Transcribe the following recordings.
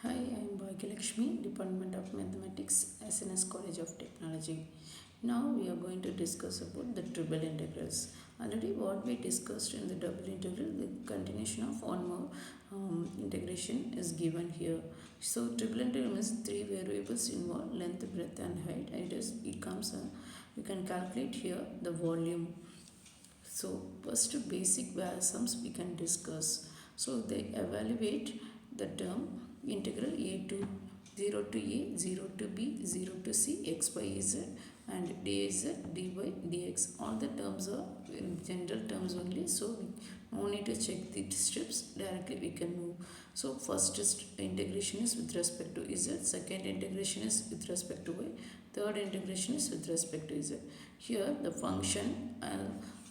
Hi, I am Bhagya Department of Mathematics, SNS College of Technology. Now we are going to discuss about the triple integrals. Already what we discussed in the double integral, the continuation of one more integration is given here. So triple integral means three variables involved, length, breadth and height. It comes, you can calculate here the volume. So first basic sums we can discuss. So they evaluate the term integral a to 0 to a, 0 to b, 0 to c, x by z and dz, dy, dx. All the terms are in general terms only. So no need to check the steps, directly we can move. So first integration is with respect to z, second integration is with respect to y, third integration is with respect to z. Here the function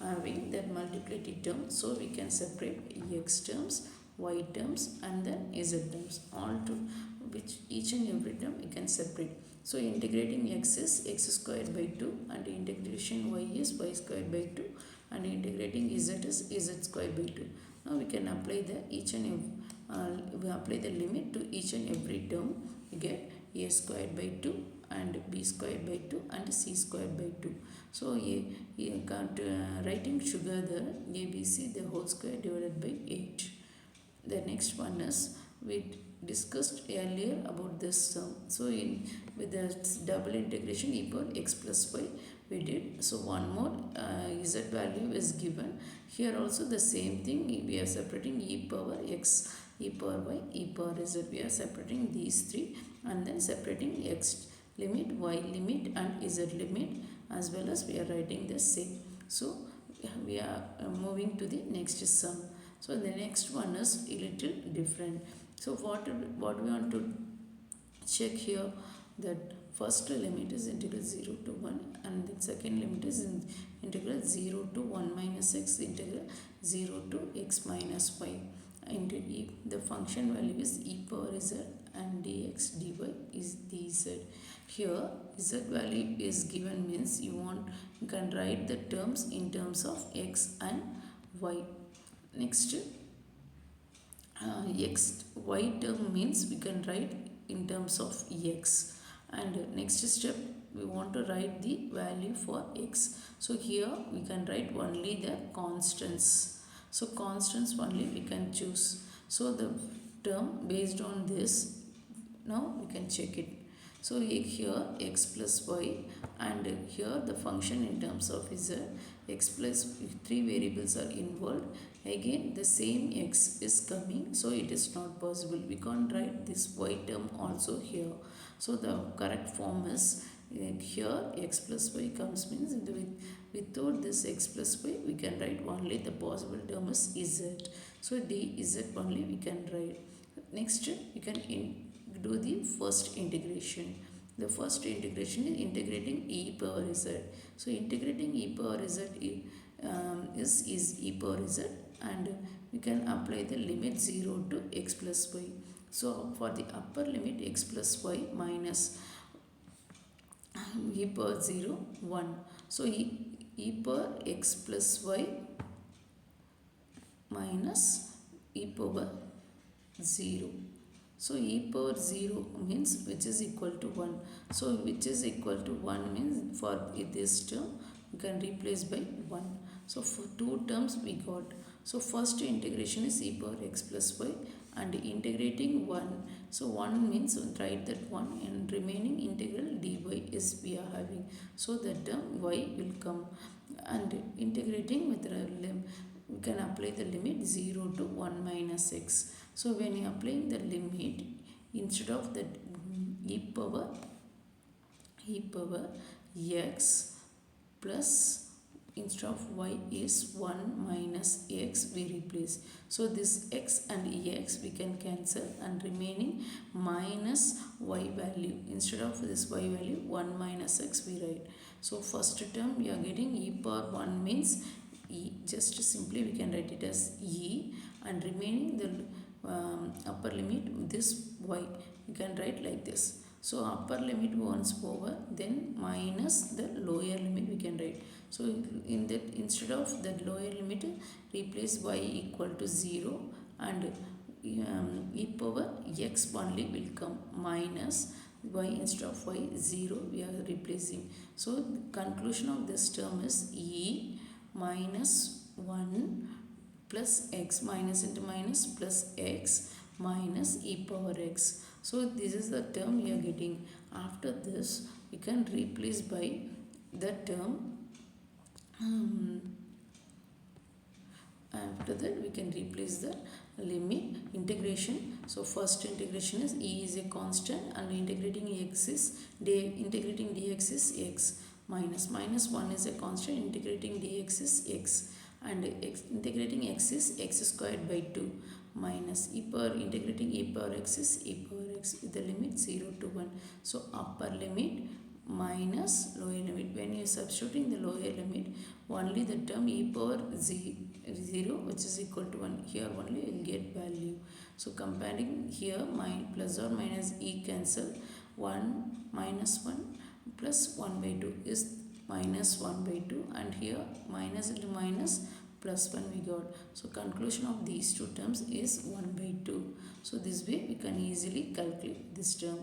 having that multiplicative term, so we can separate x terms, y terms and then z terms, all to which each and every term we can separate. So integrating x is x squared by 2 and integration y is y squared by 2 and integrating z is z squared by 2. Now we can apply the we apply the limit to each and every term. We get a squared by 2 and b squared by 2 and c squared by 2. So writing together abc the whole square divided by 8. The next one is we discussed earlier about this sum. So with the double integration e power x plus y we did. So one more z value is given. Here also the same thing, we are separating e power x, e power y, e power z. We are separating these three and then separating x limit, y limit and z limit, as well as we are writing the same. So we are moving to the next sum. So the next one is a little different. So what we want to check here, that first limit is integral 0 to 1 and the second limit is integral 0 to 1 minus x, integral 0 to x minus y. And the function value is e power z and dx dy is dz. Here z value is given means you can write the terms in terms of x and y. Next x y term means we can write in terms of x, and next step we want to write the value for x. So here we can write only the constants. So constants only we can choose. So the term based on this, now we can check it. So here x plus y and here the function in terms of z, x plus three variables are involved. Again the same x is coming, so it is not possible. We can't write this y term also here. So the correct form is here x plus y comes means without this x plus y we can write only the possible term is z. So dz only we can write. Next we can do the first integration. The first integration is integrating e power z. So integrating e power z is e power z, and we can apply the limit 0 to x plus y. So for the upper limit x plus y minus e power 0 1. So e power x plus y minus e power 0. So e power 0 means which is equal to 1. So which is equal to 1 means for this term you can replace by 1. So for two terms we got. So first integration is e power x plus y and integrating 1. So 1 means write that 1 and remaining integral dy is we are having. So the term y will come, and integrating with the we can apply the limit 0 to 1 minus x. So when you are applying the limit, instead of the e power x plus instead of y is 1 minus x we replace. So this x and x we can cancel and remaining minus y value. Instead of this y value 1 minus x we write. So first term we are getting e power 1 means e, just simply we can write it as e, and remaining the upper limit this y you can write like this. So upper limit once over, then minus the lower limit we can write. So in that instead of the lower limit replace y equal to 0 and e power x only will come, minus y instead of y 0 we are replacing. So the conclusion of this term is e minus 1 plus x, minus into minus plus x minus e power x. So this is the term we are getting. After this we can replace by the term, um, after that we can replace the limit integration. So first integration is e is a constant and integrating x is integrating dx is x, minus 1 is a constant, integrating dx is x, and integrating x is x squared by 2, minus e power integrating e power x is e power x with the limit 0 to 1. So upper limit minus lower limit. When you are substituting the lower limit, only the term e power 0 which is equal to 1, here only you will get value. So comparing here, plus or minus e cancel, 1 minus 1 plus 1 by 2 is minus 1 by 2, and here minus into minus plus 1 we got. So conclusion of these two terms is 1 by 2. So this way we can easily calculate this term.